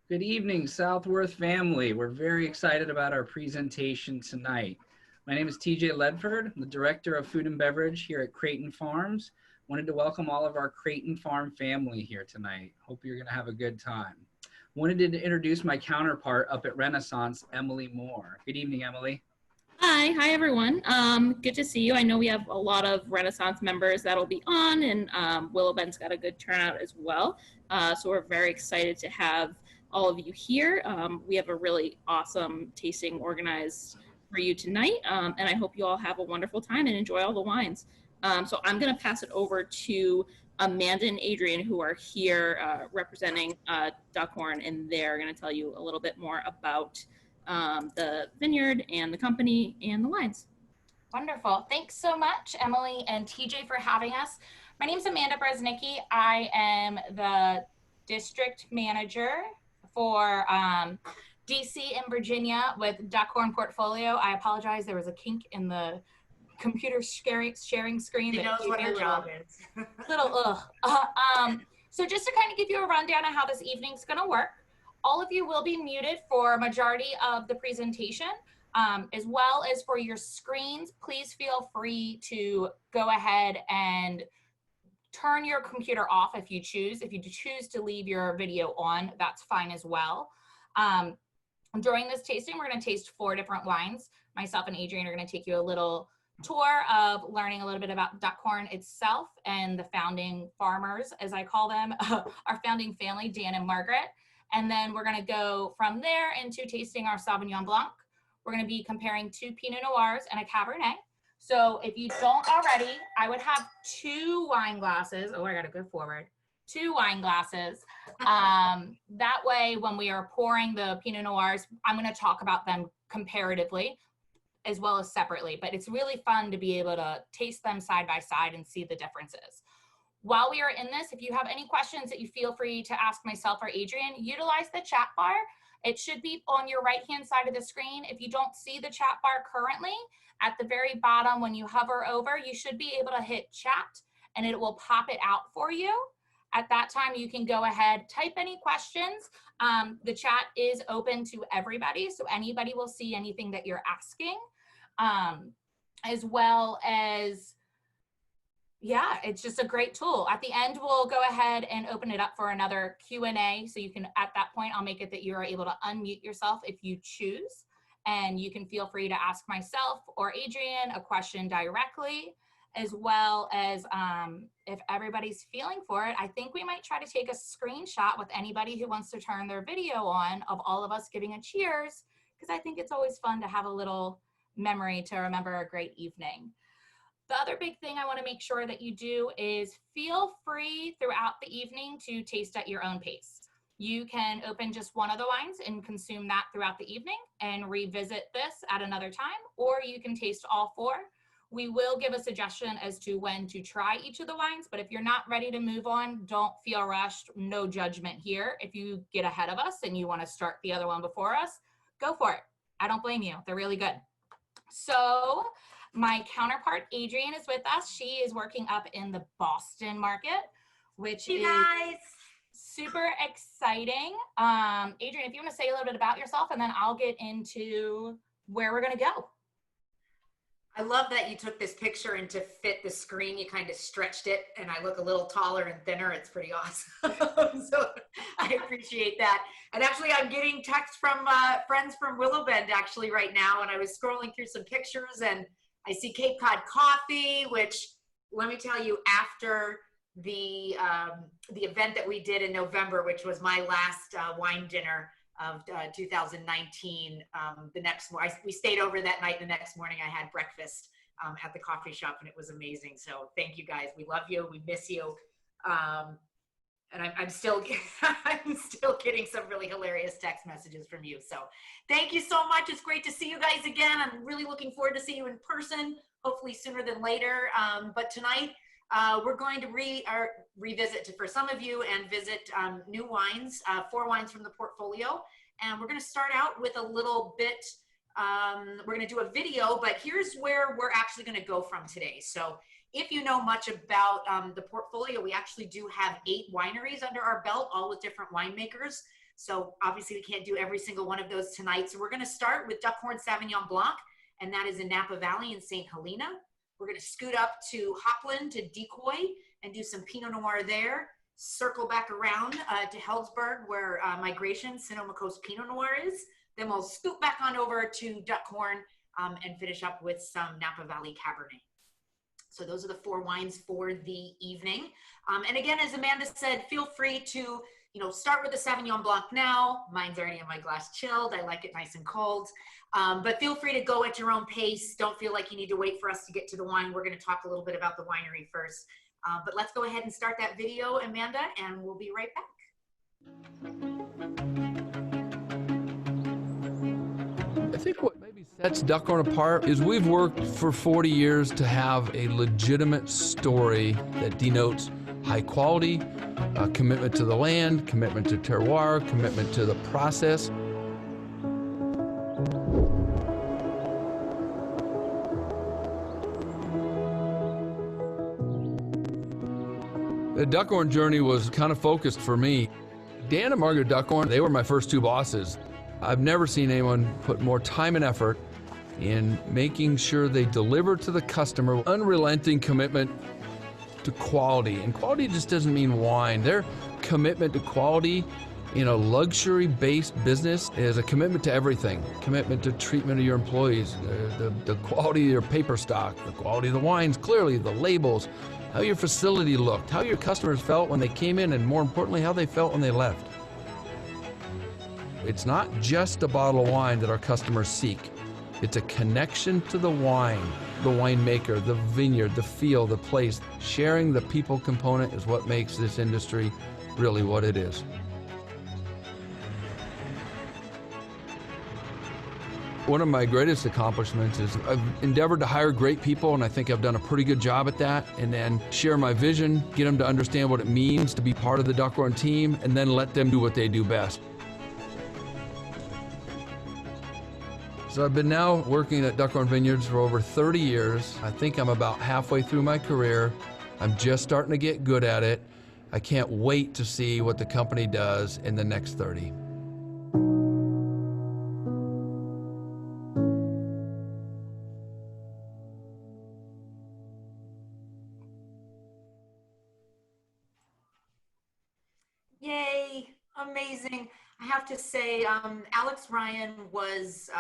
Good evening, Southworth family. We're very excited about our presentation tonight. My name is TJ Ledford. I'm the Director of Food and Beverage here at Creighton Farms. Wanted to welcome all of our Creighton Farm family here tonight. Hope you're going to have a good time. Wanted to introduce my counterpart up at Renaissance, Emily Moore. Good evening, Emily. Hi everyone. Good to see you. I know we have a lot of Renaissance members that'll be on, and Willow Bend's got a good turnout as well. So we're very excited to have all of you here. We have a really awesome tasting organized for you tonight, and I hope you all have a wonderful time and enjoy all the wines. So I'm going to pass it over to Amanda and Adrian, who are here representing Duckhorn, and they're going to tell you a little bit more about the vineyard and the company and the wines. Wonderful. Thanks so much, Emily and TJ, for having us. My name is Amanda Bresnicki. I am the district manager for DC and Virginia with Duckhorn Portfolio. I apologize. There was a kink in the computer sharing screen. She knows what her job is. So just to kind of give you a rundown of how this evening's going to work. All of you will be muted for a majority of the presentation, as well as for your screens. Please feel free to go ahead and turn your computer off if you choose. If you choose to leave your video on, that's fine as well. During this tasting, we're going to taste 4 different wines. Myself and Adrian are going to take you a little tour of learning a little bit about Duckhorn itself and the founding farmers, as I call them, our founding family, Dan and Margaret. And then we're going to go from there into tasting our Sauvignon Blanc. We're going to be comparing 2 Pinot Noirs and a Cabernet. So if you don't already, I would have 2 wine glasses. Oh, I got to go forward. 2 wine glasses. That way, when we are pouring the Pinot Noirs, I'm going to talk about them comparatively as well as separately. But it's really fun to be able to taste them side by side and see the differences. While we are in this, if you have any questions that you feel free to ask myself or Adrian, utilize the chat bar. It should be on your right-hand side of the screen. If you don't see the chat bar currently, at the very bottom when you hover over, you should be able to hit chat and it will pop it out for you. At that time, you can go ahead, type any questions. The chat is open to everybody, so anybody will see anything that you're asking, as well as yeah, it's just a great tool. At the end, we'll go ahead and open it up for another Q&A. So you can, at that point, I'll make it that you are able to unmute yourself if you choose. And you can feel free to ask myself or Adrian a question directly, as well as if everybody's feeling for it, I think we might try to take a screenshot with anybody who wants to turn their video on of all of us giving a cheers, because I think it's always fun to have a little memory to remember a great evening. The other big thing I want to make sure that you do is feel free throughout the evening to taste at your own pace. You can open just one of the wines and consume that throughout the evening and revisit this at another time, or you can taste all 4. We will give a suggestion as to when to try each of the wines, but if you're not ready to move on, don't feel rushed. No judgment here. If you get ahead of us and you want to start the other one before us, go for it. I don't blame you. They're really good. So my counterpart, Adrian, is with us. She is working up in the Boston market, which is super exciting. Adrian, if you want to say a little bit about yourself, and then I'll get into where we're going to go. I love that you took this picture and to fit the screen, you kind of stretched it, and I look a little taller and thinner. It's pretty awesome. So I appreciate that. And actually, I'm getting texts from friends from Willow Bend actually right now, and I was scrolling through some pictures, and I see Cape Cod coffee, which let me tell you, after the event that we did in November, which was my last wine dinner of 2019, the next morning, we stayed over that night. The next morning I had breakfast at the coffee shop, and it was amazing. So thank you guys. We love you. We miss you. And I'm still getting some really hilarious text messages from you. So thank you so much. It's great to see you guys again. I'm really looking forward to see you in person, hopefully sooner than later. But tonight we're going to revisit for some of you and visit new wines, 4 wines from the portfolio. And we're going to start out with a little bit, we're going to do a video, but here's where we're actually going to go from today. So if you know much about the portfolio, we actually do have 8 wineries under our belt, all with different winemakers. So obviously we can't do every single one of those tonight. So we're going to start with Duckhorn Sauvignon Blanc, and that is in Napa Valley in St. Helena. We're going to scoot up to Hopland to Decoy and do some Pinot Noir there. Circle back around to Heldsburg, where Migration Sonoma-Coast Pinot Noir is. Then we'll scoot back on over to Duckhorn and finish up with some Napa Valley Cabernet. So those are the 4 wines for the evening. And again, as Amanda said, feel free to start with the Sauvignon Blanc now. Mine's already in my glass chilled. I like it nice and cold. But feel free to go at your own pace. Don't feel like you need to wait for us to get to the wine. We're going to talk a little bit about the winery first. But let's go ahead and start that video, Amanda, and we'll be right back. I think what maybe sets Duckhorn apart is we've worked for 40 years to have a legitimate story that denotes high quality, commitment to the land, commitment to terroir, commitment to the process. The Duckhorn journey was kind of focused for me. Dan and Margaret Duckhorn, they were my first 2 bosses. I've never seen anyone put more time and effort in making sure they deliver to the customer, unrelenting commitment to quality. And quality just doesn't mean wine. Their commitment to quality in a luxury-based business is a commitment to everything. Commitment to treatment of your employees, the quality of your paper stock, the quality of the wines, clearly, the labels, how your facility looked, how your customers felt when they came in, and more importantly, how they felt when they left. It's not just a bottle of wine that our customers seek. It's a connection to the wine, the winemaker, the vineyard, the feel, the place. Sharing the people component is what makes this industry really what it is. One of my greatest accomplishments is I've endeavored to hire great people, and I think I've done a pretty good job at that, and then share my vision, get them to understand what it means to be part of the Duckhorn team, and then let them do what they do best. So I've been now working at Duckhorn Vineyards for over 30 years. I think I'm about halfway through my career. I'm just starting to get good at it. I can't wait to see what the company does in the next 30. Yay, amazing. I have to say, Alex Ryan was,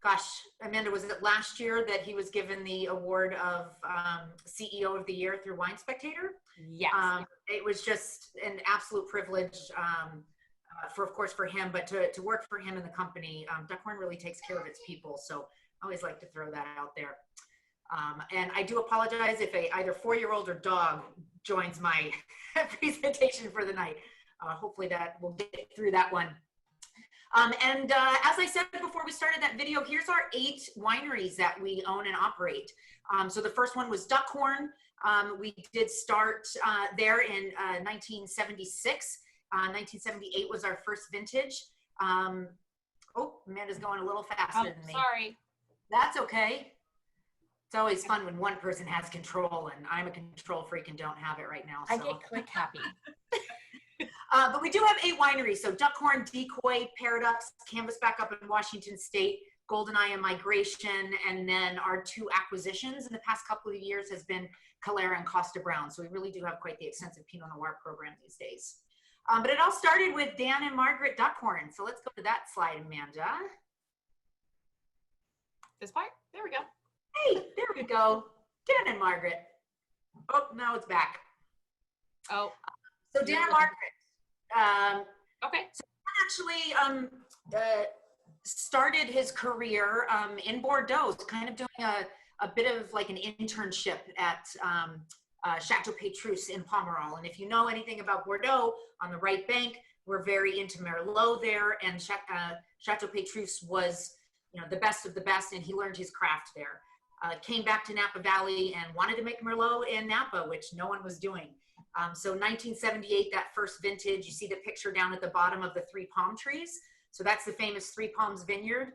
gosh, Amanda, was it last year that he was given the award of CEO of the Year through Wine Spectator? Yes. It was just an absolute privilege of course, for him, but to work for him in the company. Duckhorn really takes care of its people, so I always like to throw that out there. And I do apologize if either 4-year-old or dog joins my presentation for the night. Hopefully that we'll get through that one. As I said before we started that video, here's our 8 wineries that we own and operate. So the first one was Duckhorn. We did start there in 1976. 1978 was our first vintage. Oh, Amanda's going a little faster than me. Sorry. That's okay. It's always fun when one person has control, and I'm a control freak and don't have it right now. So. I get click happy. But we do have 8 wineries. So Duckhorn, Decoy, Paradox, Canvasback up in Washington State, Goldeneye and Migration, and then our 2 acquisitions in the past couple of years has been Calera and Costa Brown. So we really do have quite the extensive Pinot Noir program these days. But it all started with Dan and Margaret Duckhorn. So let's go to that slide, Amanda. This part? There we go. Hey, there we go. Dan and Margaret. Oh, now it's back. Oh. So Dan and Margaret. Okay. So Dan actually started his career in Bordeaux, kind of doing a bit of like an internship at Chateau Petrus in Pomerol. And if you know anything about Bordeaux, on the right bank, we're very into Merlot there, and Chateau Petrus was, the best of the best, and he learned his craft there. Came back to Napa Valley and wanted to make Merlot in Napa, which no one was doing. So 1978, that first vintage, you see the picture down at the bottom of the 3 palm trees. So that's the famous 3 Palms Vineyard,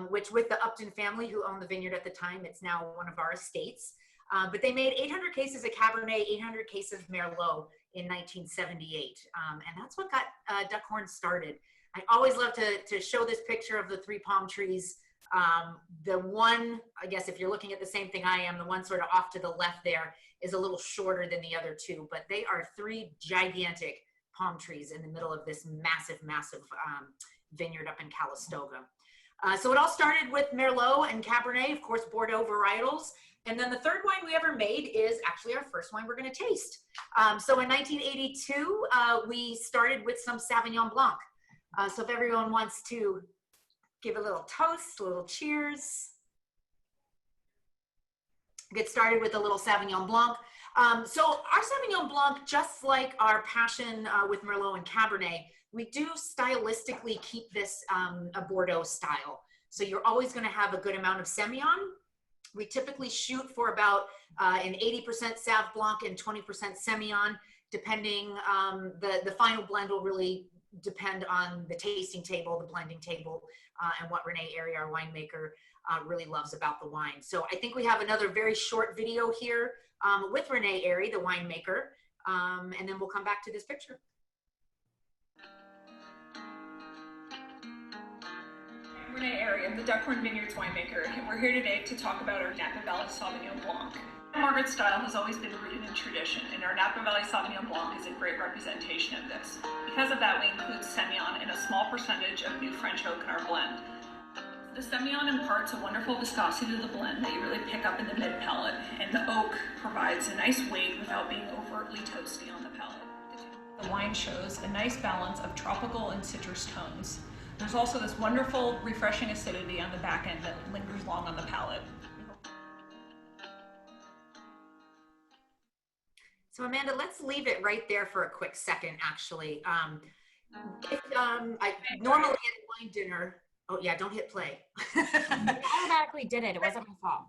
which with the Upton family who owned the vineyard at the time, it's now one of our estates. But they made 800 cases of Cabernet, 800 cases of Merlot in 1978. And that's what got Duckhorn started. I always love to show this picture of the 3 palm trees. The one, I guess if you're looking at the same thing I am, the one sort of off to the left there is a little shorter than the other 2, but they are 3 gigantic palm trees in the middle of this massive, massive vineyard up in Calistoga. So it all started with Merlot and Cabernet, of course, Bordeaux varietals. And then the third wine we ever made is actually our first wine we're going to taste. So in 1982, we started with some Sauvignon Blanc. So if everyone wants to give a little toast, a little cheers. Get started with a little Sauvignon Blanc. So our Sauvignon Blanc, just like our passion with Merlot and Cabernet, we do stylistically keep this a Bordeaux style. So you're always going to have a good amount of Semillon. We typically shoot for about an 80% Sauv Blanc and 20% Semillon, depending, the final blend will really depend on the tasting table, the blending table, and what Renee Airy, our winemaker, really loves about the wine. So I think we have another very short video here with Renee Airy, the winemaker, and then we'll come back to this picture. Renee Airy, I'm the Duckhorn Vineyards winemaker, and we're here today to talk about our Napa Valley Sauvignon Blanc. Margaret's style has always been rooted in tradition, and our Napa Valley Sauvignon Blanc is a great representation of this. Because of that, we include Semillon and a small percentage of new French oak in our blend. The Semillon imparts a wonderful viscosity to the blend that you really pick up in the mid-palate, and the oak provides a nice weight without being overtly toasty on the palate. The wine shows a nice balance of tropical and citrus tones. There's also this wonderful, refreshing acidity on the back end that lingers long on the palate. So Amanda, let's leave it right there for a quick second, actually. I normally at wine dinner, oh yeah, don't hit play. I automatically did it. It wasn't my fault.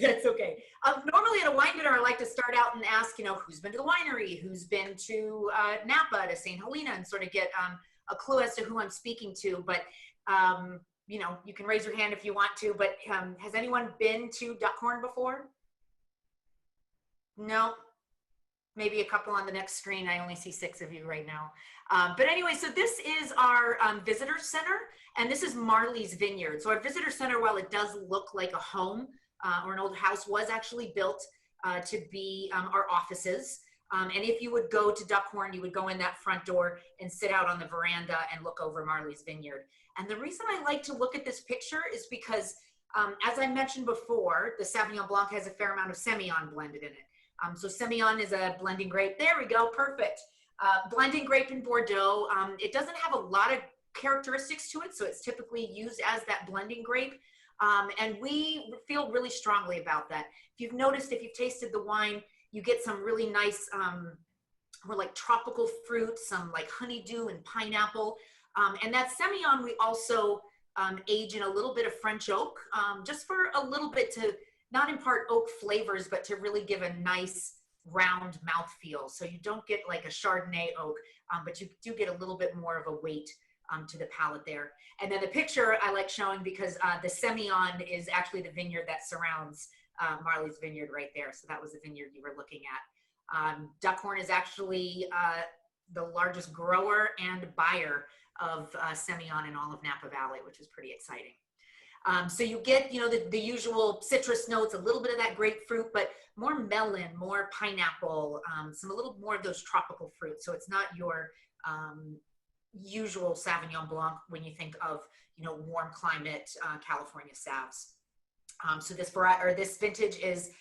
That's okay. Normally at a wine dinner, I like to start out and ask, who's been to the winery, who's been to Napa, to St. Helena, and sort of get a clue as to who I'm speaking to. But, you can raise your hand if you want to, but has anyone been to Duckhorn before? No? Maybe a couple on the next screen. I only see 6 of you right now. But anyway, so this is our visitor center, and this is Marley's Vineyard. So our visitor center, while it does look like a home or an old house, was actually built to be our offices. And if you would go to Duckhorn, you would go in that front door and sit out on the veranda and look over Marley's Vineyard. And the reason I like to look at this picture is because, as I mentioned before, the Sauvignon Blanc has a fair amount of Semillon blended in it. So Semillon is a blending grape. There we go, perfect. Blending grape in Bordeaux. It doesn't have a lot of characteristics to it, so it's typically used as that blending grape. And we feel really strongly about that. If you've noticed, if you've tasted the wine, you get some really nice, more like tropical fruit, some like honeydew and pineapple. And that Semillon, we also age in a little bit of French oak, just for a little bit to not impart oak flavors, but to really give a nice round mouthfeel. So you don't get like a Chardonnay oak, but you do get a little bit more of a weight to the palate there. And then the picture I like showing because the Semillon is actually the vineyard that surrounds Marley's Vineyard right there. So that was the vineyard you were looking at. Duckhorn is actually the largest grower and buyer of Semillon in all of Napa Valley, which is pretty exciting. So you get, the usual citrus notes, a little bit of that grapefruit, but more melon, more pineapple, a little more of those tropical fruits. So it's not your usual Sauvignon Blanc when you think of, warm climate California Savs. So this vintage is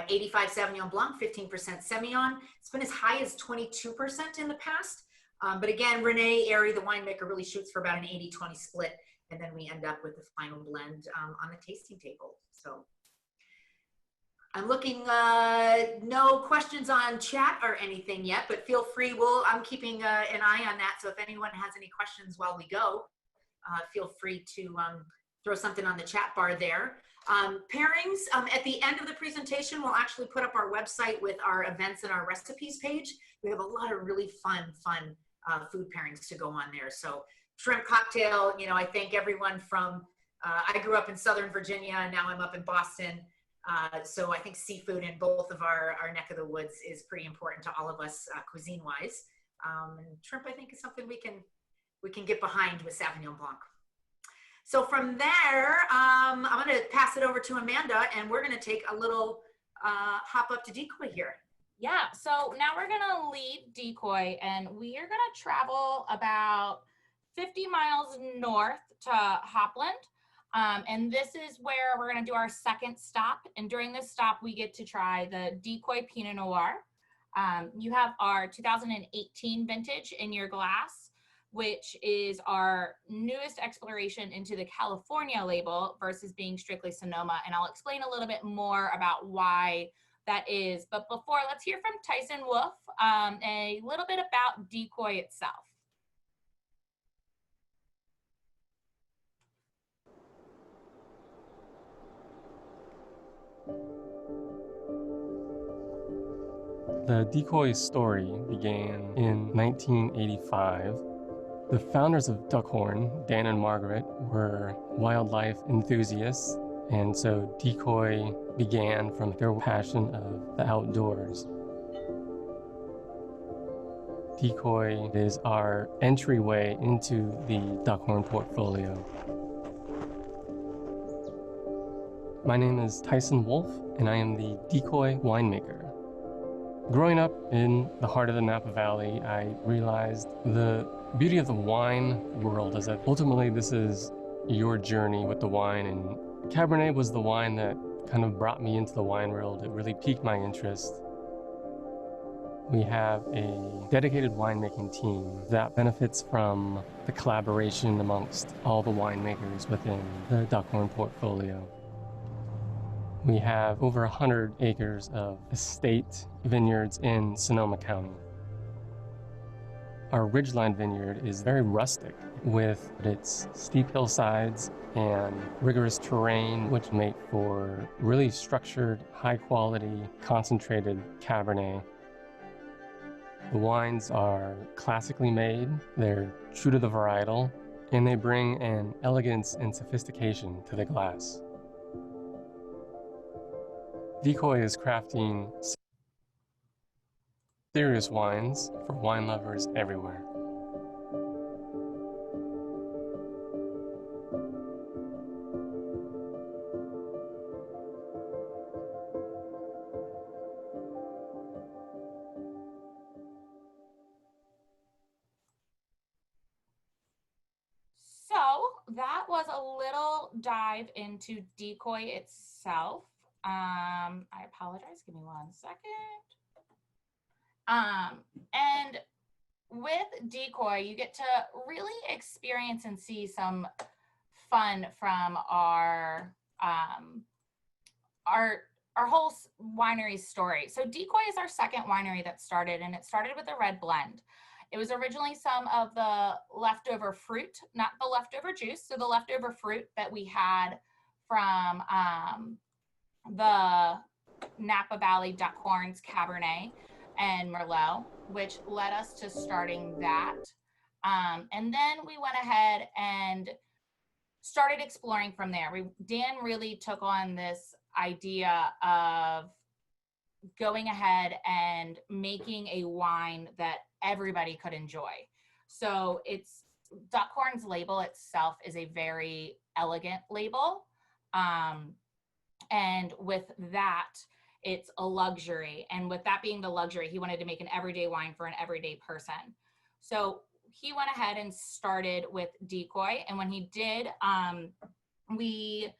85 Sauvignon Blanc, 15% Semillon. It's been as high as 22% in the past. But again, Renee Airy, the winemaker, really shoots for about an 80-20 split. And then we end up with the final blend on the tasting table. So I'm looking, no questions on chat or anything yet, but feel free. I'm keeping an eye on that. So if anyone has any questions while we go, feel free to throw something on the chat bar there. Pairings, at the end of the presentation, we'll actually put up our website with our events and our recipes page. We have a lot of really fun food pairings to go on there. So shrimp cocktail, I thank everyone from, I grew up in Southern Virginia and now I'm up in Boston. So I think seafood in both of our neck of the woods is pretty important to all of us cuisine-wise. And shrimp, I think, is something we can get behind with Sauvignon Blanc. So from there, I'm going to pass it over to Amanda, and we're going to take a little hop up to Decoy here. Yeah, so now we're gonna leave Decoy and we are gonna travel about 50 miles north to Hopland. And this is where we're gonna do our second stop. And during this stop, we get to try the Decoy Pinot Noir. You have our 2018 vintage in your glass, which is our newest exploration into the California label versus being strictly Sonoma. And I'll explain a little bit more about why that is. But before, let's hear from Tyson Wolf a little bit about Decoy itself. The Decoy story began in 1985. The founders of Duckhorn, Dan and Margaret, were wildlife enthusiasts, and so Decoy began from their passion of the outdoors. Decoy is our entryway into the Duckhorn portfolio. My name is Tyson Wolf, and I am the Decoy winemaker. Growing up in the heart of the Napa Valley, I realized the beauty of the wine world is that ultimately this is your journey with the wine, and Cabernet was the wine that kind of brought me into the wine world. It really piqued my interest. We have a dedicated winemaking team that benefits from the collaboration amongst all the winemakers within the Duckhorn portfolio. We have over 100 acres of estate vineyards in Sonoma County. Our Ridgeline vineyard is very rustic with its steep hillsides and rigorous terrain, which make for really structured, high-quality, concentrated Cabernet. The wines are classically made, they're true to the varietal, and they bring an elegance and sophistication to the glass. Decoy is crafting serious wines for wine lovers everywhere. So that was a little dive into Decoy itself. I apologize, give me 1 second. And with Decoy, you get to really experience and see some fun from our whole winery story. So Decoy is our second winery that started, and it started with a red blend. It was originally some of the leftover fruit, not the leftover juice, so the leftover fruit that we had from the Napa Valley Duckhorns Cabernet and Merlot, which led us to starting that. And then we went ahead and started exploring from there. Dan really took on this idea of going ahead and making a wine that everybody could enjoy. So it's Duckhorn's label itself is a very elegant label. And with that, it's a luxury. And with that being the luxury, he wanted to make an everyday wine for an everyday person. So he went ahead and started with Decoy. And when he did, we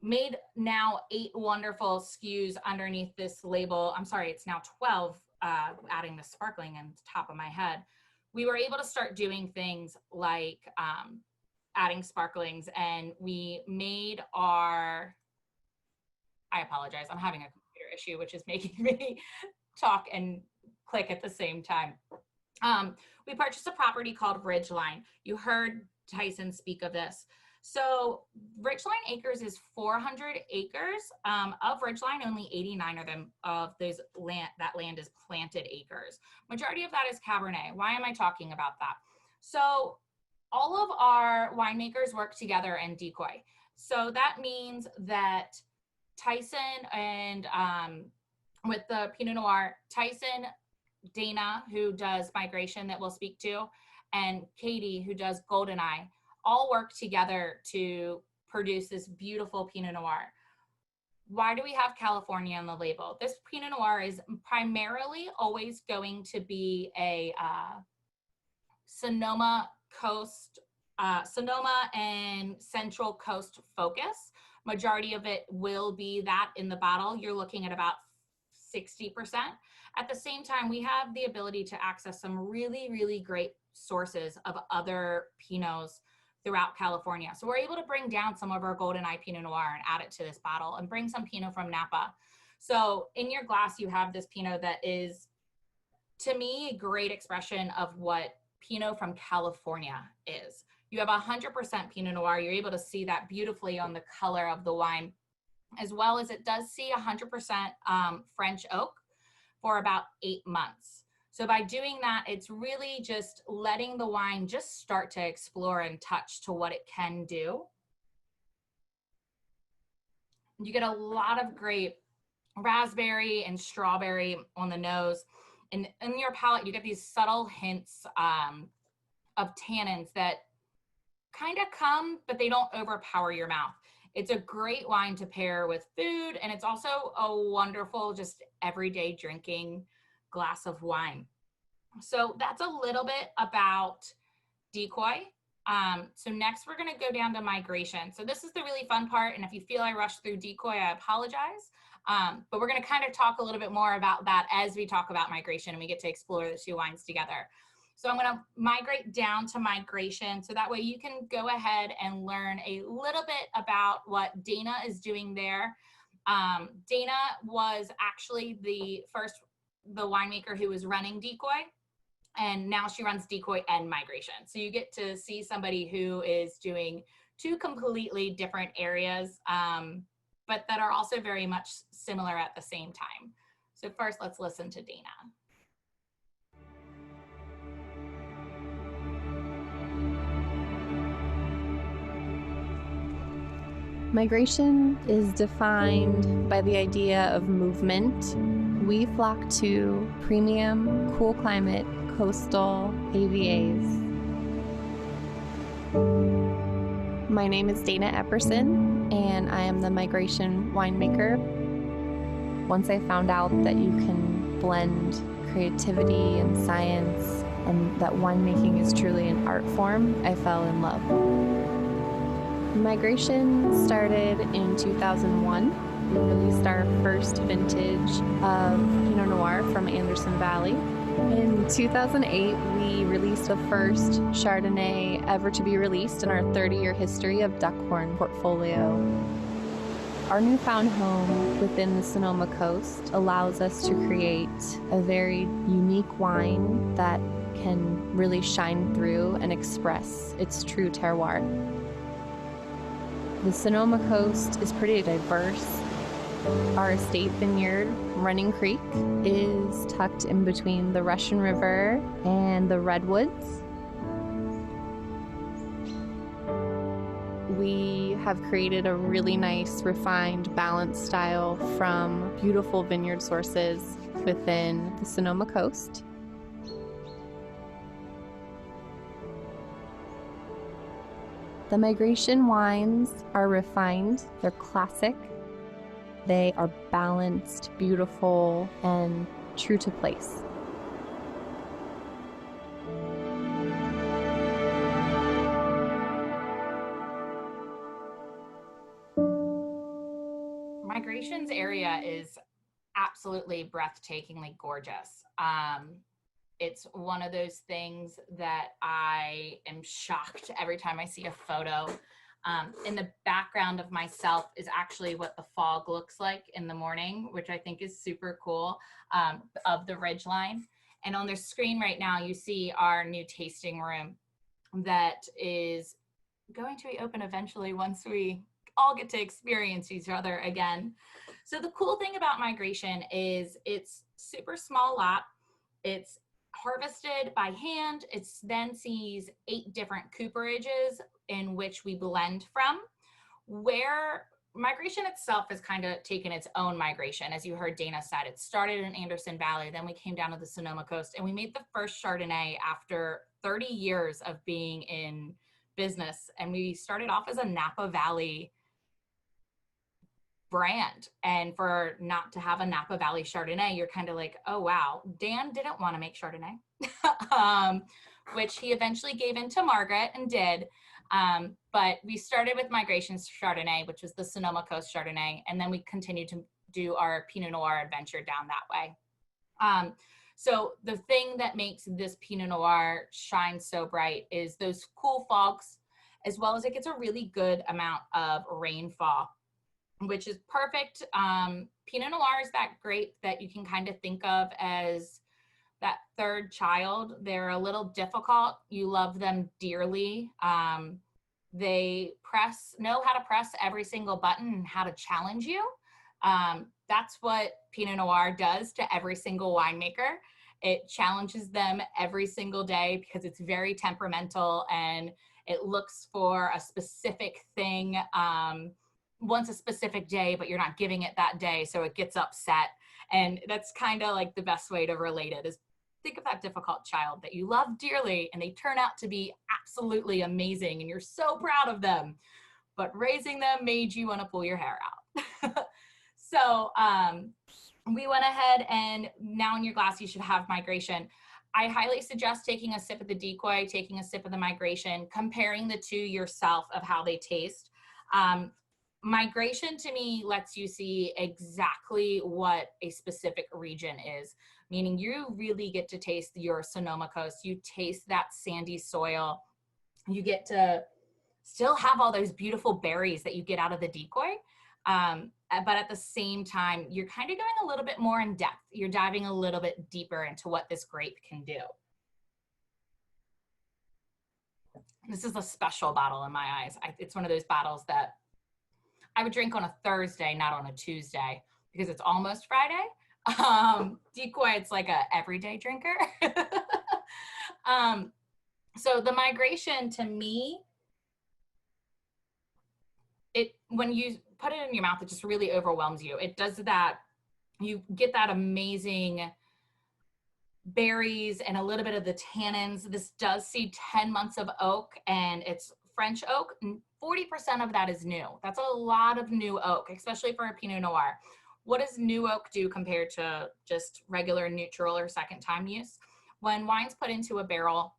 made now 8 wonderful SKUs underneath this label. I'm sorry, it's now 12, adding the sparkling on the top of my head. We were able to start doing things like adding sparklings, and we made our, I apologize, I'm having a computer issue, which is making me talk and click at the same time. We purchased a property called Ridgeline. You heard Tyson speak of this. So Ridgeline Acres is 400 acres. Of Ridgeline, only 89 of them of those that land is planted acres. Majority of that is Cabernet. Why am I talking about that? So all of our winemakers work together in Decoy. So that means that Tyson and with the Pinot Noir, Tyson, Dana, who does migration that we'll speak to, and Katie, who does Goldeneye, all work together to produce this beautiful Pinot Noir. Why do we have California on the label? This Pinot Noir is primarily always going to be a Sonoma Coast, Sonoma and Central Coast focus. Majority of it will be that in the bottle. You're looking at about 60%. At the same time, we have the ability to access some really, really great sources of other Pinots throughout California. So we're able to bring down some of our Goldeneye Pinot Noir and add it to this bottle and bring some Pinot from Napa. So in your glass, you have this Pinot that is, to me, a great expression of what Pinot from California is. You have 100% Pinot Noir. You're able to see that beautifully on the color of the wine, as well as it does see 100% French oak for about 8 months. So by doing that, it's really just letting the wine just start to explore and touch to what it can do. You get a lot of great raspberry and strawberry on the nose. And in your palate, you get these subtle hints of tannins that kind of come, but they don't overpower your mouth. It's a great wine to pair with food, and it's also a wonderful, just everyday drinking glass of wine. So that's a little bit about Decoy. So next we're gonna go down to migration. So this is the really fun part, and if you feel I rushed through Decoy, I apologize. But we're gonna kind of talk a little bit more about that as we talk about migration and we get to explore the two wines together. So I'm gonna migrate down to migration so that way you can go ahead and learn a little bit about what Dana is doing there. Dana was actually the winemaker who was running Decoy, and now she runs Decoy and migration. So you get to see somebody who is doing two completely different areas, but that are also very much similar at the same time. So first, let's listen to Dana. Migration is defined by the idea of movement. We flock to premium, cool climate, coastal AVAs. My name is Dana Epperson, and I am the migration winemaker. Once I found out that you can blend creativity and science, and that winemaking is truly an art form, I fell in love. Migration started in 2001. We released our first vintage of Pinot Noir from Anderson Valley. In 2008, we released the first Chardonnay ever to be released in our 30-year history of Duckhorn portfolio. Our newfound home within the Sonoma Coast allows us to create a very unique wine that can really shine through and express its true terroir. The Sonoma Coast is pretty diverse. Our estate vineyard, Running Creek, is tucked in between the Russian River and the Redwoods. We have created a really nice, refined, balanced style from beautiful vineyard sources within the Sonoma Coast. The migration wines are refined, they're classic, they are balanced, beautiful, and true to place. Migration's area is absolutely breathtakingly gorgeous. It's one of those things that I am shocked every time I see a photo. In the background of myself is actually what the fog looks like in the morning, which I think is super cool, of the Ridgeline. And on their screen right now, you see our new tasting room that is going to be open eventually once we all get to experience each other again. So the cool thing about migration is it's super small lot. It's harvested by hand. It then sees 8 different cooperages in which we blend from. Where migration itself has kind of taken its own migration. As you heard Dana said, it started in Anderson Valley, then we came down to the Sonoma Coast, and we made the first Chardonnay after 30 years of being in business. And we started off as a Napa Valley brand. And for not to have a Napa Valley Chardonnay, you're kind of like, oh, wow. Dan didn't want to make Chardonnay, which he eventually gave in to Margaret and did. But we started with Migrations Chardonnay, which was the Sonoma Coast Chardonnay. And then we continued to do our Pinot Noir adventure down that way. So the thing that makes this Pinot Noir shine so bright is those cool fogs, as well as it gets a really good amount of rainfall, which is perfect. Pinot Noir is that grape that you can kind of think of as that third child. They're a little difficult. You love them dearly. They know how to press every single button and how to challenge you. That's what Pinot Noir does to every single winemaker. It challenges them every single day because it's very temperamental and it looks for a specific thing once a specific day, but you're not giving it that day, so it gets upset. And that's kind of like the best way to relate it is think of that difficult child that you love dearly and they turn out to be absolutely amazing and you're so proud of them, but raising them made you want to pull your hair out. So we went ahead, and now in your glass you should have Migration. I highly suggest taking a sip of the Decoy, taking a sip of the Migration, comparing the two yourself of how they taste. Migration to me lets you see exactly what a specific region is, meaning you really get to taste your Sonoma Coast. You taste that sandy soil. You get to still have all those beautiful berries that you get out of the Decoy. But at the same time, you're kind of going a little bit more in depth. You're diving a little bit deeper into what this grape can do. This is a special bottle in my eyes. It's one of those bottles that I would drink on a Thursday, not on a Tuesday, because it's almost Friday. Decoy, it's like a everyday drinker. So the Migration to me, when you put it in your mouth, it just really overwhelms you. It does that, you get that amazing berries and a little bit of the tannins. This does see 10 months of oak, and it's French oak. 40% of that is new. That's a lot of new oak, especially for a Pinot Noir. What does new oak do compared to just regular neutral or second time use? When wine's put into a barrel,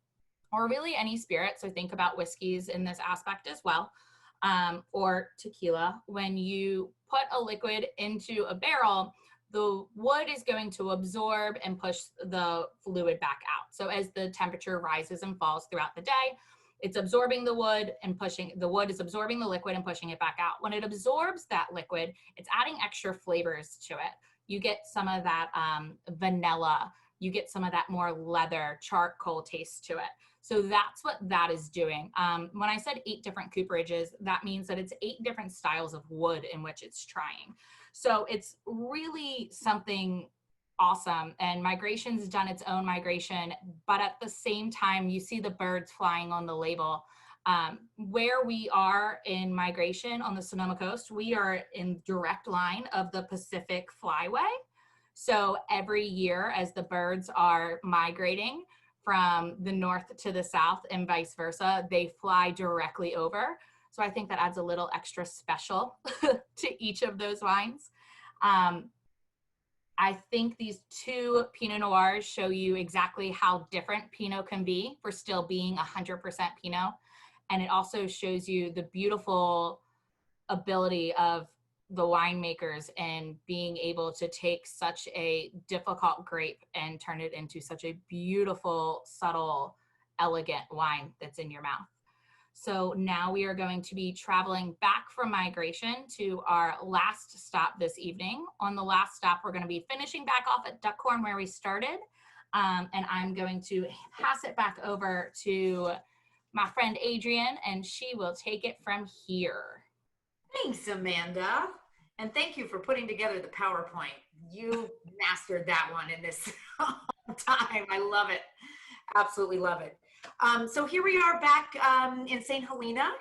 or really any spirit, so think about whiskeys in this aspect as well, or tequila, when you put a liquid into a barrel, the wood is going to absorb and push the fluid back out. So as the temperature rises and falls throughout the day, it's absorbing the wood and pushing, the wood is absorbing the liquid and pushing it back out. When it absorbs that liquid, it's adding extra flavors to it. You get some of that vanilla, you get some of that more leather, charcoal taste to it. So that's what that is doing. When I said 8 different cooperages, that means that it's 8 different styles of wood in which it's trying. So it's really something awesome. And Migration's done its own migration, but at the same time, you see the birds flying on the label. Where we are in Migration on the Sonoma Coast, we are in direct line of the Pacific Flyway. So every year as the birds are migrating from the north to the south and vice versa, they fly directly over. So I think that adds a little extra special to each of those wines. I think these 2 Pinot Noirs show you exactly how different Pinot can be for still being 100% Pinot. And it also shows you the beautiful ability of the winemakers in being able to take such a difficult grape and turn it into such a beautiful, subtle, elegant wine that's in your mouth. So now we are going to be traveling back from Migration to our last stop this evening. On the last stop, we're going to be finishing back off at Duckhorn where we started. And I'm going to pass it back over to my friend Adrienne, and she will take it from here. Thanks, Amanda. And thank you for putting together the PowerPoint. You mastered that one in this time. I love it. Absolutely love it. So here we are back in St. Helena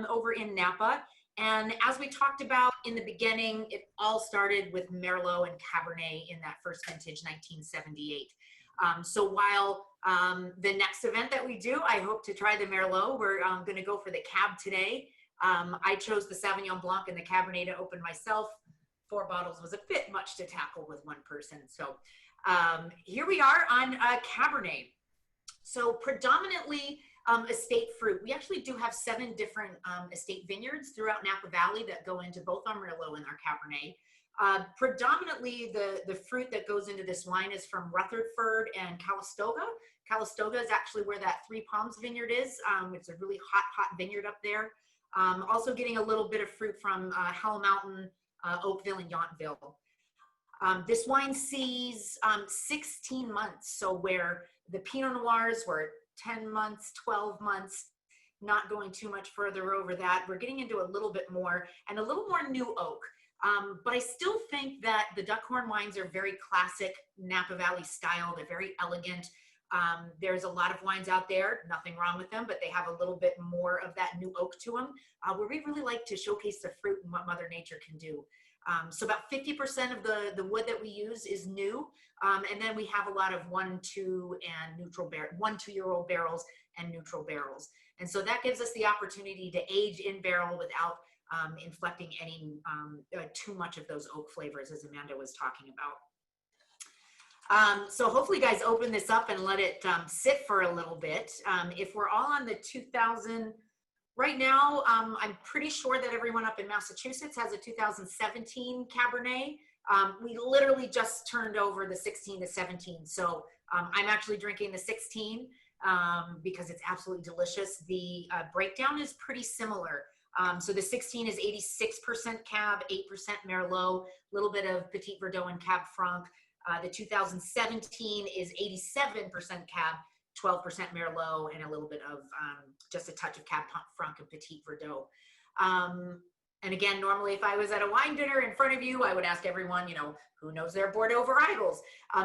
over in Napa. And as we talked about in the beginning, it all started with Merlot and Cabernet in that first vintage, 1978. So while the next event that we do, I hope to try the Merlot, we're going to go for the Cab today. I chose the Sauvignon Blanc and the Cabernet to open myself. 4 bottles was a bit much to tackle with one person. So here we are on Cabernet. So predominantly estate fruit. We actually do have 7 different estate vineyards throughout Napa Valley that go into both our Merlot and our Cabernet. Predominantly the fruit that goes into this wine is from Rutherford and Calistoga. Calistoga is actually where that Three Palms vineyard is. It's a really hot vineyard up there. Also getting a little bit of fruit from Howell Mountain, Oakville, and Yountville. This wine sees 16 months. So where the Pinot Noirs were 10 months, 12 months, not going too much further over that. We're getting into a little bit more and a little more new oak. But I still think that the Duckhorn wines are very classic Napa Valley style. They're very elegant. There's a lot of wines out there, nothing wrong with them, but they have a little bit more of that new oak to them, where we really like to showcase the fruit and what Mother Nature can do. So about 50% of the wood that we use is new. And then we have a lot of 1, 2, and neutral 1, 2-year-old barrels and neutral barrels. And so that gives us the opportunity to age in barrel without inflecting any too much of those oak flavors, as Amanda was talking about. So hopefully you guys open this up and let it sit for a little bit. If we're all on the 2000, right now, I'm pretty sure that everyone up in Massachusetts has a 2017 Cabernet. We literally just turned over the 16 to 17. So I'm actually drinking the 16 because it's absolutely delicious. The breakdown is pretty similar. So the 16 is 86% Cab, 8% Merlot, a little bit of Petit Verdot and Cab Franc. The 2017 is 87% Cab, 12% Merlot, and a little bit of just a touch of Cab Franc and Petit Verdot. And again, normally if I was at a wine dinner in front of you, I would ask everyone, you know, who knows their Bordeaux varietals.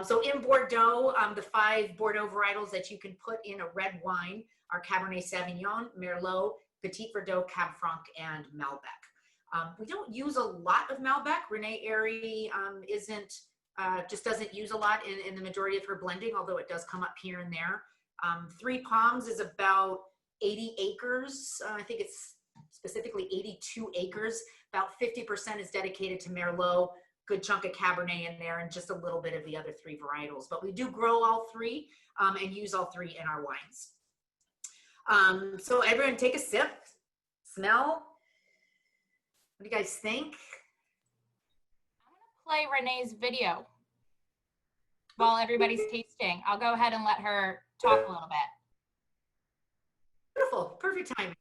So in Bordeaux, the 5 Bordeaux varietals that you can put in a red wine are Cabernet Sauvignon, Merlot, Petit Verdot, Cab Franc, and Malbec. We don't use a lot of Malbec. Renee Airy just doesn't use a lot in the majority of her blending, although it does come up here and there. Three Palms is about 80 acres. I think it's specifically 82 acres. About 50% is dedicated to Merlot, good chunk of Cabernet in there, and just a little bit of the other 3 varietals. But we do grow all 3 and use all 3 in our wines. So everyone take a sip, smell. What do you guys think? Play Renee's video while everybody's tasting. I'll go ahead and let her talk a little bit. Beautiful, perfect timing.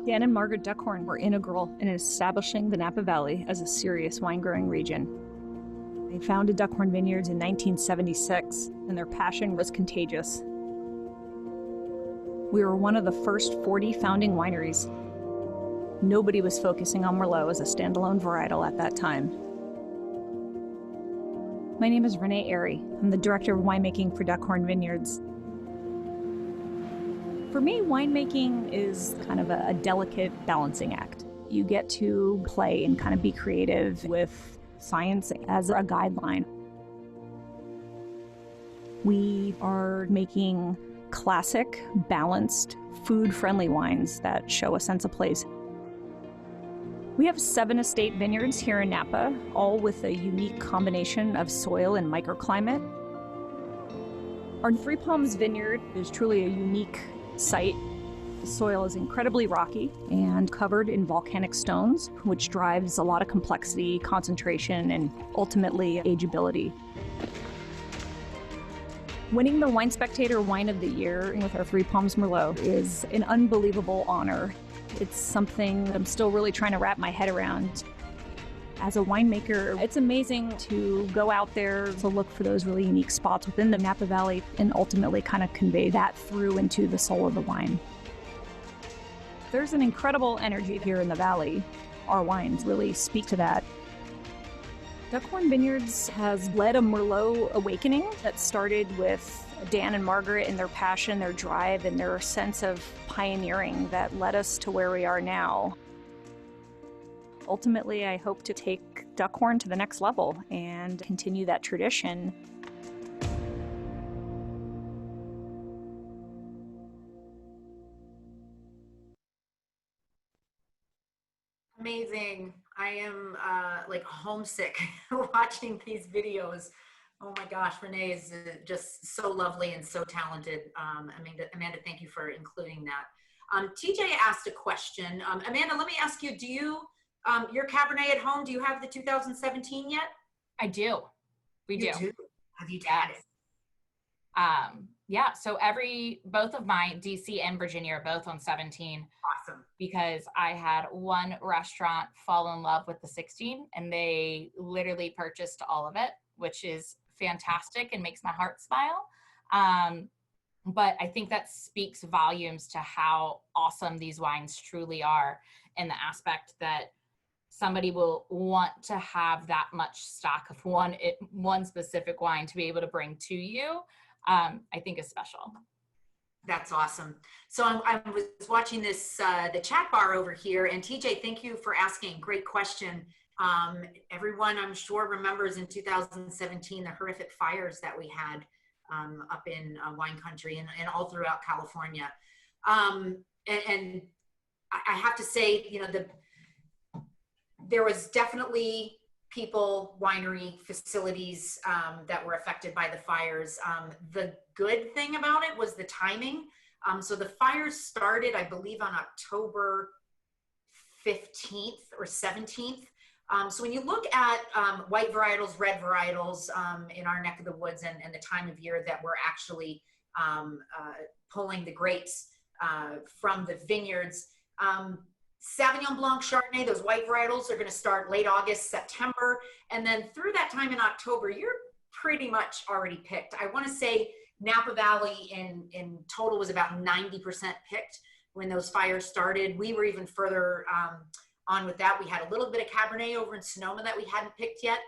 Dan and Margaret Duckhorn were integral in establishing the Napa Valley as a serious wine-growing region. They founded Duckhorn Vineyards in 1976, and their passion was contagious. We were one of the first 40 founding wineries. Nobody was focusing on Merlot as a standalone varietal at that time. My name is Renee Airy. I'm the Director of Winemaking for Duckhorn Vineyards. For me, winemaking is kind of a delicate balancing act. You get to play and kind of be creative with science as a guideline. We are making classic, balanced, food-friendly wines that show a sense of place. We have 7 estate vineyards here in Napa, all with a unique combination of soil and microclimate. Our Three Palms vineyard is truly a unique site. The soil is incredibly rocky and covered in volcanic stones, which drives a lot of complexity, concentration, and ultimately ageability. Winning the Wine Spectator Wine of the Year with our Three Palms Merlot is an unbelievable honor. It's something I'm still really trying to wrap my head around. As a winemaker, it's amazing to go out there to look for those really unique spots within the Napa Valley and ultimately kind of convey that through into the soul of the wine. There's an incredible energy here in the valley. Our wines really speak to that. Duckhorn Vineyards has led a Merlot awakening that started with Dan and Margaret and their passion, their drive, and their sense of pioneering that led us to where we are now. Ultimately, I hope to take Duckhorn to the next level and continue that tradition. Amazing. I am like homesick watching these videos. Oh my gosh, Renee is just so lovely and so talented. Amanda, thank you for including that. TJ asked a question. Amanda, let me ask you, do you, your Cabernet at home, do you have the 2017 yet? I do. We do. Have you had it? Yeah, so both of my DC and Virginia are both on 17. Awesome. Because I had one restaurant fall in love with the 16 and they literally purchased all of it, which is fantastic and makes my heart smile. But I think that speaks volumes to how awesome these wines truly are, and the aspect that somebody will want to have that much stock of one specific wine to be able to bring to you, I think is special. That's awesome. So I was watching this, the chat bar over here, and TJ, thank you for asking. Great question. Everyone, I'm sure, remembers in 2017 the horrific fires that we had up in wine country and all throughout California. And I have to say, you know, there was definitely people, winery facilities that were affected by the fires. The good thing about it was the timing. So the fires started, I believe, on October 15th or 17th. So when you look at white varietals, red varietals in our neck of the woods and the time of year that we're actually pulling the grapes from the vineyards, Sauvignon Blanc, Chardonnay, those white varietals are going to start late August, September. And then through that time in October, you're pretty much already picked. I want to say Napa Valley in total was about 90% picked when those fires started. We were even further on with that. We had a little bit of Cabernet over in Sonoma that we hadn't picked yet.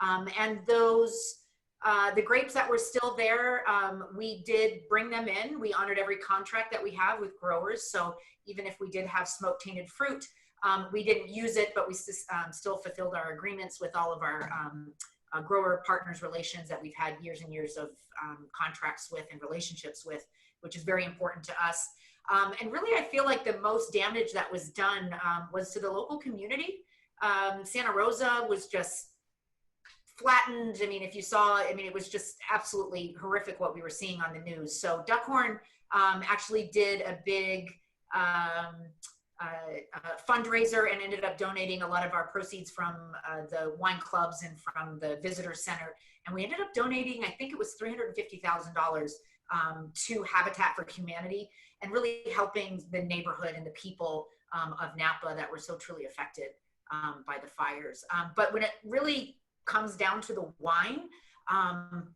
And those, the grapes that were still there, we did bring them in. We honored every contract that we have with growers. So even if we did have smoke tainted fruit, we didn't use it, but we still fulfilled our agreements with all of our grower partners relations that we've had years and years of contracts with and relationships with, which is very important to us. And really, I feel like the most damage that was done was to the local community. Santa Rosa was just flattened. I mean, if you saw, I mean, it was just absolutely horrific what we were seeing on the news. So Duckhorn actually did a big fundraiser and ended up donating a lot of our proceeds from the wine clubs and from the visitor center. And we ended up donating, I think it was $350,000 to Habitat for Humanity, and really helping the neighborhood and the people of Napa that were so truly affected by the fires. But when it really comes down to the wine,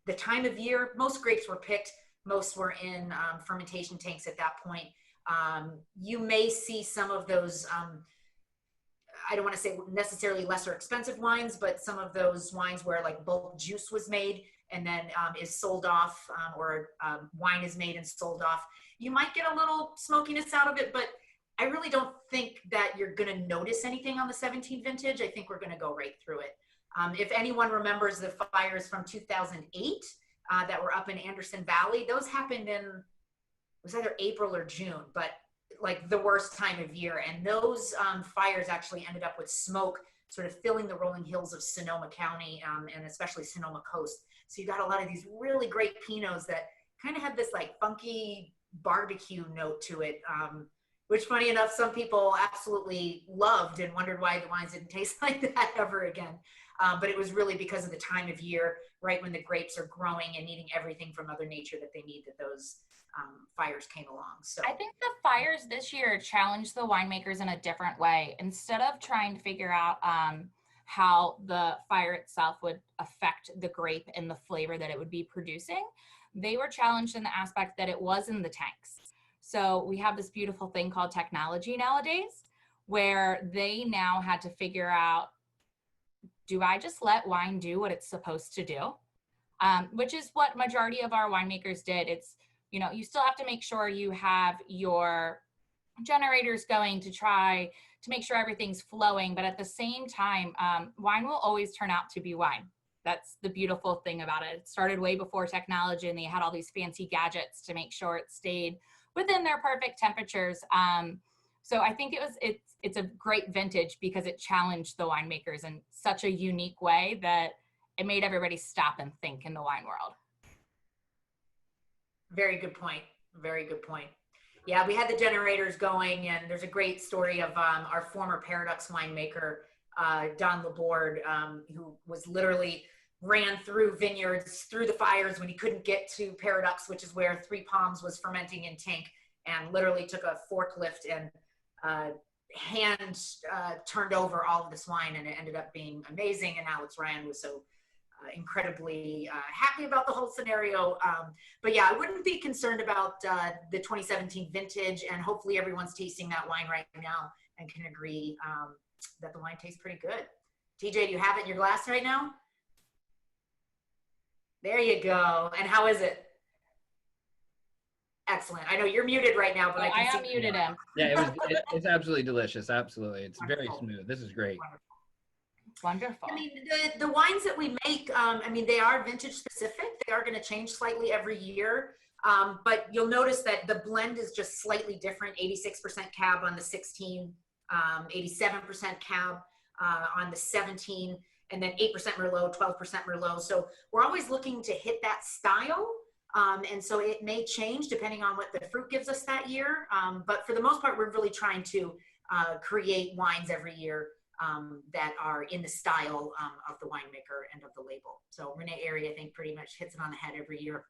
the time of year, most grapes were picked, most were in fermentation tanks at that point. You may see some of those, I don't want to say necessarily lesser expensive wines, but some of those wines where like bulk juice was made and then is sold off, or wine is made and sold off. You might get a little smokiness out of it, but I really don't think that you're going to notice anything on the 17 vintage. I think we're going to go right through it. If anyone remembers the fires from 2008 that were up in Anderson Valley, those happened in, it was either April or June, but like the worst time of year. And those fires actually ended up with smoke sort of filling the rolling hills of Sonoma County and especially Sonoma Coast. So you got a lot of these really great Pinots that kind of had this like funky barbecue note to it, which funny enough, some people absolutely loved and wondered why the wines didn't taste like that ever again. But it was really because of the time of year, right when the grapes are growing and needing everything from Mother Nature that they need, that those fires came along. So I think the fires this year challenged the winemakers in a different way. Instead of trying to figure out how the fire itself would affect the grape and the flavor that it would be producing, they were challenged in the aspect that it was in the tanks. So we have this beautiful thing called technology nowadays, where they now had to figure out, do I just let wine do what it's supposed to do? Which is what majority of our winemakers did. It's, you know, you still have to make sure you have your generators going to try to make sure everything's flowing, but at the same time, wine will always turn out to be wine. That's the beautiful thing about it. It started way before technology, and they had all these fancy gadgets to make sure it stayed within their perfect temperatures. So I think it's a great vintage because it challenged the winemakers in such a unique way that it made everybody stop and think in the wine world. Very good point. Very good point. Yeah, we had the generators going, and there's a great story of our former Paradox winemaker, Don Laborde, who was literally ran through vineyards, through the fires when he couldn't get to Paradox, which is where Three Palms was fermenting in tank, and literally took a forklift and hand turned over all of this wine, and it ended up being amazing. And Alex Ryan was so incredibly happy about the whole scenario. But yeah, I wouldn't be concerned about the 2017 vintage, and hopefully everyone's tasting that wine right now and can agree that the wine tastes pretty good. TJ, do you have it in your glass right now? There you go. And how is it? Excellent. I know you're muted right now, but I can see unmuted him. Yeah, it's absolutely delicious. Absolutely. It's very smooth. This is great. Wonderful. I mean, the wines that we make, I mean, they are vintage specific. They are going to change slightly every year. But you'll notice that the blend is just slightly different. 86% cab on the 16, 87% cab on the 17, and then 8% Merlot, 12% Merlot. So we're always looking to hit that style. And so it may change depending on what the fruit gives us that year. But for the most part, we're really trying to create wines every year that are in the style of the winemaker and of the label. So Renee Airy, I think, pretty much hits it on the head every year.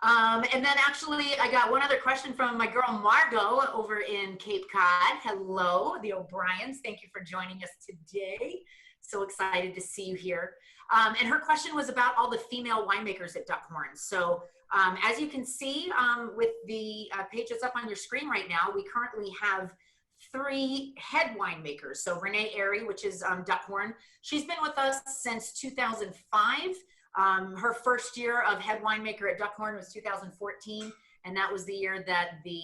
And then actually, I got one other question from my girl Margot over in Cape Cod. Hello, the O'Briens. Thank you for joining us today. So excited to see you here. And her question was about all the female winemakers at Duckhorn. So as you can see with the page that's up on your screen right now, we currently have 3 head winemakers. So Renee Airy, which is Duckhorn, she's been with us since 2005. Her first year of head winemaker at Duckhorn was 2014, and that was the year that the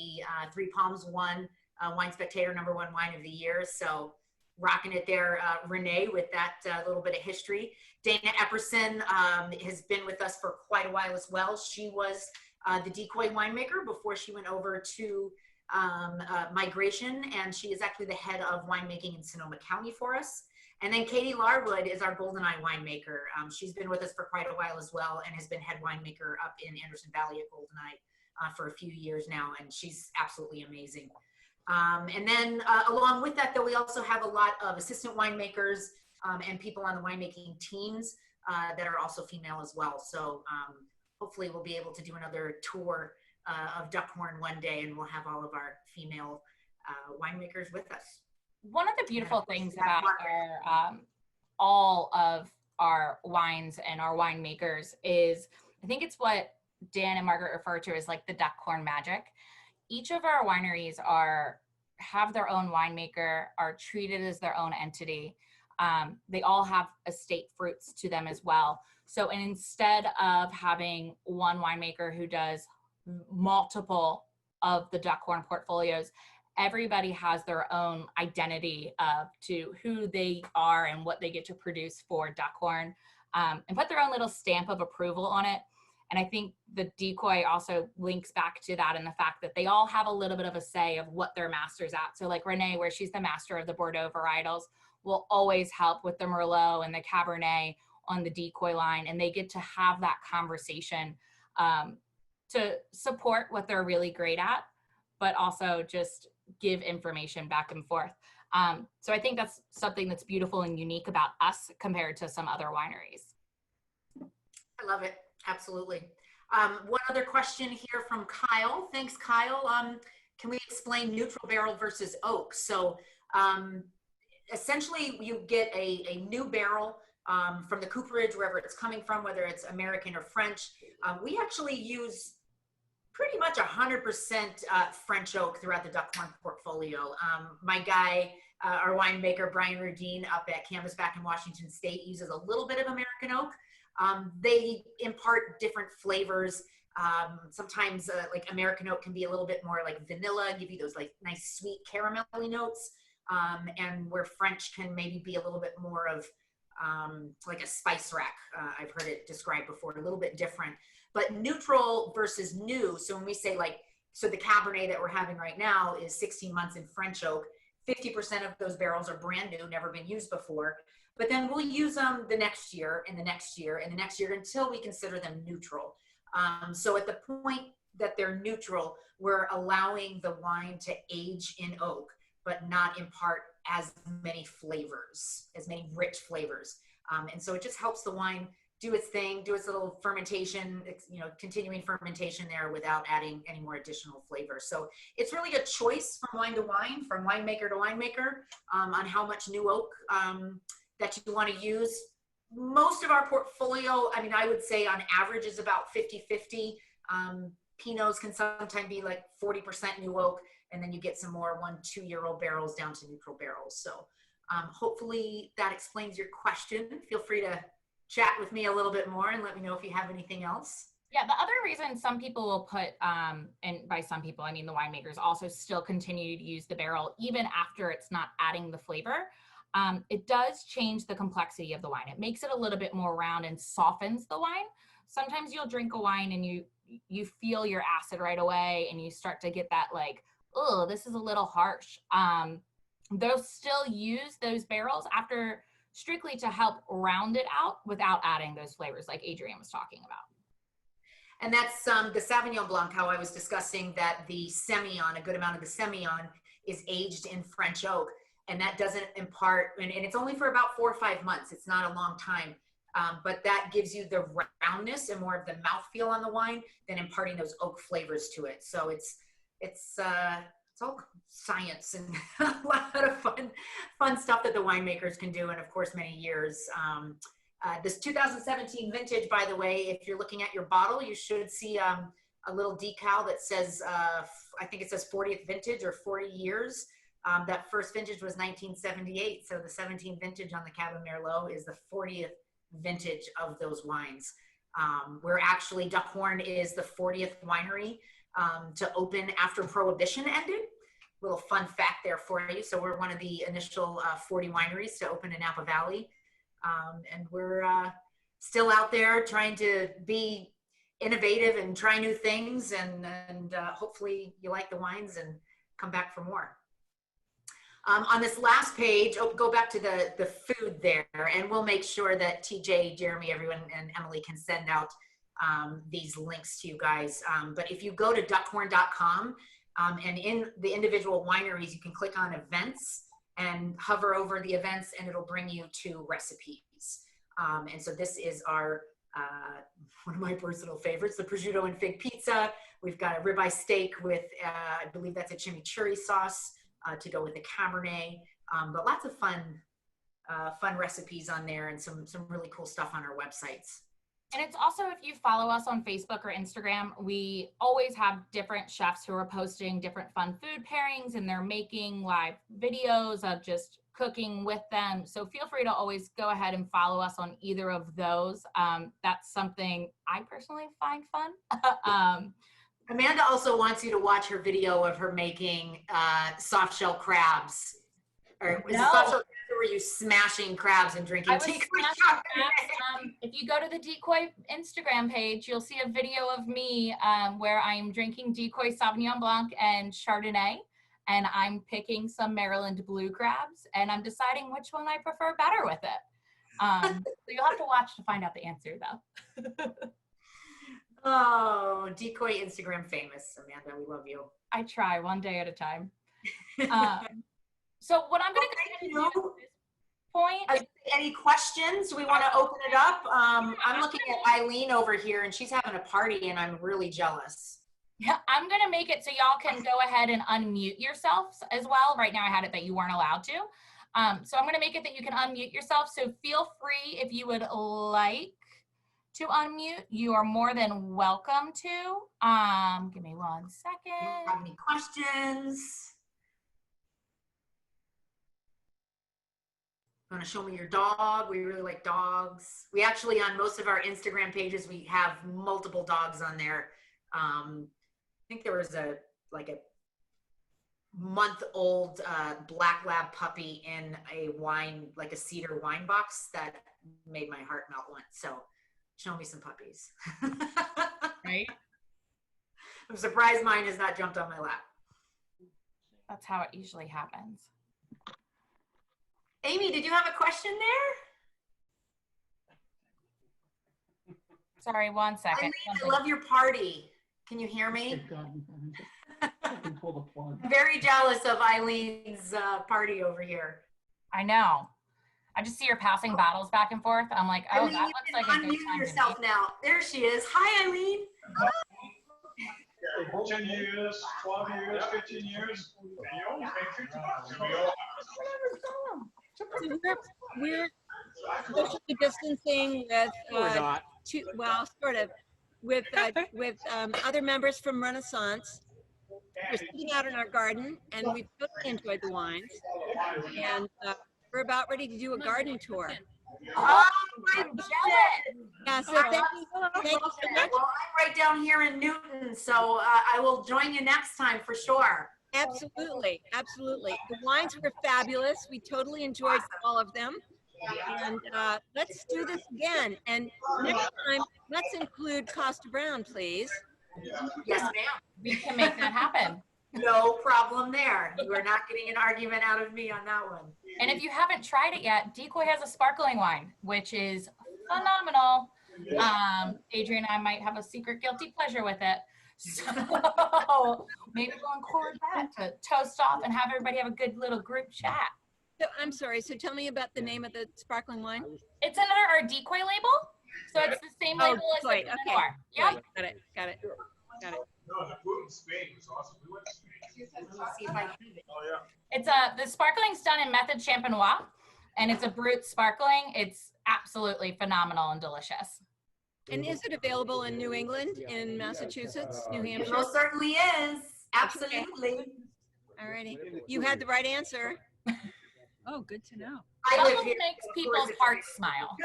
Three Palms won Wine Spectator #1 Wine of the Year. So rocking it there, Renee, with that little bit of history. Dana Epperson has been with us for quite a while as well. She was the Decoy winemaker before she went over to Migration, and she is actually the head of winemaking in Sonoma County for us. And then Katie Larwood is our Goldeneye winemaker. She's been with us for quite a while as well, and has been head winemaker up in Anderson Valley at Goldeneye for a few years now, and she's absolutely amazing. And then along with that, though, we also have a lot of assistant winemakers and people on the winemaking teams that are also female as well. So hopefully we'll be able to do another tour of Duckhorn one day, and we'll have all of our female winemakers with us. One of the beautiful things about our, all of our wines and our winemakers is, I think it's what Dan and Margaret refer to as like the Duckhorn magic. Each of our wineries have their own winemaker, are treated as their own entity. They all have estate fruits to them as well. So instead of having one winemaker who does multiple of the Duckhorn portfolios, everybody has their own identity to who they are and what they get to produce for Duckhorn, and put their own little stamp of approval on it. And I think the Decoy also links back to that in the fact that they all have a little bit of a say of what they're masters at. So like Renee, where she's the master of the Bordeaux varietals, will always help with the Merlot and the Cabernet on the Decoy line. And they get to have that conversation to support what they're really great at, but also just give information back and forth. So I think that's something that's beautiful and unique about us compared to some other wineries. I love it. Absolutely. One other question here from Kyle. Thanks, Kyle. Can we explain neutral barrel versus oak? So essentially you get a new barrel from the cooperage, wherever it's coming from, whether it's American or French. We actually use pretty much 100% French oak throughout the Duckhorn portfolio. My guy, our winemaker, Brian Rudine, up at Canvasback in Washington State, uses a little bit of American oak. They impart different flavors. Sometimes like American oak can be a little bit more like vanilla, give you those like nice sweet caramelly notes. And where French can maybe be a little bit more of like a spice rack. I've heard it described before, a little bit different. But neutral versus new. So when we say like, so the Cabernet that we're having right now is 16 months in French oak. 50% of those barrels are brand new, never been used before. But then we'll use them the next year and the next year and the next year until we consider them neutral. So at the point that they're neutral, we're allowing the wine to age in oak, but not impart as many flavors, as many rich flavors. And so it just helps the wine do its thing, do its little fermentation, you know, continuing fermentation there without adding any more additional flavor. So it's really a choice from wine to wine, from winemaker to winemaker, on how much new oak that you want to use. Most of our portfolio, I mean, I would say on average is about 50-50. Pinots can sometimes be like 40% new oak, and then you get some more 1-2-year-old barrels down to neutral barrels. So hopefully that explains your question. Feel free to chat with me a little bit more and let me know if you have anything else. Yeah, the other reason some people will put, and by some people, I mean the winemakers also still continue to use the barrel even after it's not adding the flavor. It does change the complexity of the wine. It makes it a little bit more round and softens the wine. Sometimes you'll drink a wine and you feel your acid right away and you start to get that like, oh, this is a little harsh. They'll still use those barrels after strictly to help round it out without adding those flavors like Adrienne was talking about. And that's the Sauvignon Blanc, how I was discussing that the Semillon, a good amount of the Semillon is aged in French oak. And that doesn't impart, and it's only for about 4 or 5 months. It's not a long time, but that gives you the roundness and more of the mouthfeel on the wine than imparting those oak flavors to it. So it's all science and a lot of fun stuff that the winemakers can do, and of course many years. This 2017 vintage, by the way, if you're looking at your bottle, you should see a little decal that says, I think it says 40th vintage or 40 years. That first vintage was 1978, so the 17th vintage on the Cabernet Merlot is the 40th vintage of those wines. We're actually, Duckhorn is the 40th winery to open after Prohibition ended. Little fun fact there for you. So we're one of the initial 40 wineries to open in Napa Valley. And we're still out there trying to be innovative and try new things. And hopefully you like the wines and come back for more. On this last page, go back to the food there, and we'll make sure that TJ, Jeremy, everyone, and Emily can send out these links to you guys. But if you go to duckhorn.com and in the individual wineries, you can click on events and hover over the events, and it'll bring you to recipes. And so this is our one of my personal favorites, the prosciutto and fig pizza. We've got a ribeye steak with, I believe that's a chimichurri sauce. To go with the Cabernet, but lots of fun recipes on there and some really cool stuff on our websites. And it's also, if you follow us on Facebook or Instagram, we always have different chefs who are posting different fun food pairings, and they're making live videos of just cooking with them. So feel free to always go ahead and follow us on either of those. That's something I personally find fun. Amanda also wants you to watch her video of her making soft shell crabs. Or is it soft shell crabs, or were you smashing crabs and drinking Decoy? If you go to the Decoy Instagram page, you'll see a video of me where I'm drinking Decoy Sauvignon Blanc and Chardonnay, and I'm picking some Maryland blue crabs, and I'm deciding which one I prefer better with it. So you'll have to watch to find out the answer, though. Oh, Decoy Instagram famous, Amanda. We love you. I try one day at a time. So what I'm going to do at this point. Any questions? We want to open it up. I'm looking at Eileen over here, and she's having a party, and I'm really jealous. Yeah, I'm going to make it so y'all can go ahead and unmute yourselves as well. Right now I had it that you weren't allowed to. So I'm going to make it that you can unmute yourself. So feel free, if you would like to unmute, you are more than welcome to. Give me 1 second. Have any questions? want to show me your dog? We really like dogs. We actually, on most of our Instagram pages, we have multiple dogs on there. I think there was a month-old black lab puppy in a wine, like a cedar wine box that made my heart melt once. So show me some puppies. Right? I'm surprised mine has not jumped on my lap. That's how it usually happens. Amy, did you have a question there? Sorry, one second. Eileen, I love your party. Can you hear me? I'm very jealous of Eileen's party over here. I know. I just see her passing bottles back and forth. I'm like, oh, Eileen, that looks like a good unmute time yourself now. There she is. Hi, Eileen. 10 years, 12 years, 15 years. So we're socially distancing with sort of with other members from Renaissance. We're sitting out in our garden, and we've really enjoyed the wines. And we're about ready to do a garden tour. Oh, I'm jealous. Yeah, so thank you so much. Well, I'm right down here in Newton, so I will join you next time for sure. Absolutely, absolutely. The wines were fabulous. We totally enjoyed all of them. And let's do this again. And next time, let's include Costa Brown, please. Yes, ma'am. We can make that happen. No problem there. You are not getting an argument out of me on that one. And if you haven't tried it yet, Decoy has a sparkling wine, which is phenomenal. Adrian and I might have a secret guilty pleasure with it. So maybe we'll record that to toast off and have everybody have a good little group chat. So, I'm sorry, so tell me about the name of the sparkling wine. It's under our Decoy label. So it's the same label as the Pinot Noir. Yep. Got it. No, the food in Spain was awesome. We went to Spain. Let's see if I can. Oh, yeah. It's the sparkling's done in method champenois, and it's a brut sparkling. It's absolutely phenomenal and delicious. And is it available in New England, in Massachusetts, New It Hampshire? most certainly is. Absolutely. All righty. You had the right answer. Oh, good to know. I live Bubbles here. makes people's hearts smile.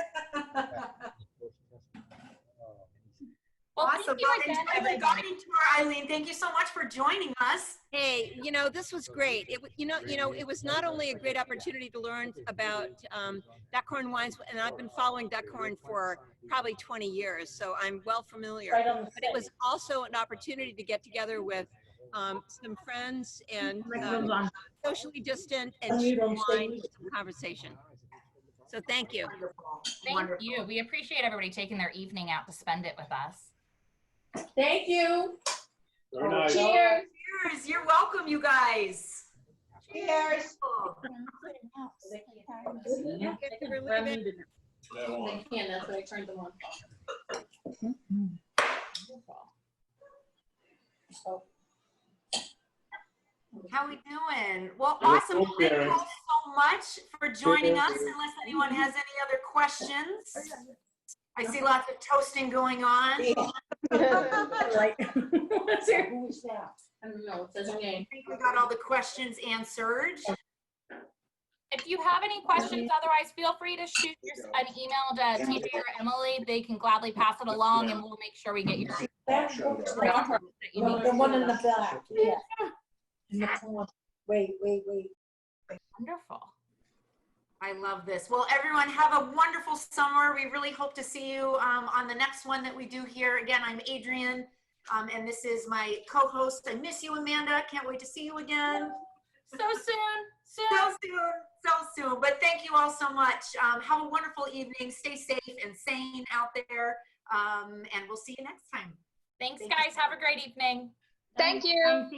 Well, Awesome. thank you Well, again, enjoy the everybody. gardening tour, Eileen. Thank you so much for joining us. Hey, this was great. It was not only a great opportunity to learn about Duckhorn wines, and I've been following Duckhorn for probably 20 years, so I'm well familiar. But it was also an opportunity to get together with some friends and socially distant and share wine and some conversation. So thank you. Wonderful. Thank Wonderful. you. We appreciate everybody taking their evening out to spend it with us. Thank you. Very nice. Cheers. Cheers. You're welcome, you guys. Cheers. Thank you for leaving. They can, that's why I turned them on. How we doing? Well, awesome. Thank you all so much for joining us. Unless anyone has any other questions. I see lots of toasting going on. Right. Who's that? I don't know, it says her name. I think we got all the questions answered. If you have any questions, otherwise, feel free to shoot an email to TJ or Emily. They can gladly pass it along, and we'll make sure we get your The one in the back, yeah. Wait. Wonderful. I love this. Well, everyone, have a wonderful summer. We really hope to see you on the next one that we do here. Again, I'm Adrian, and this is my co-host. I miss you, Amanda. Can't wait to see you again. So soon. So soon. But thank you all so much. Have a wonderful evening. Stay safe and sane out there, and we'll see you next time. Thanks, guys. Have a great evening. Thank you.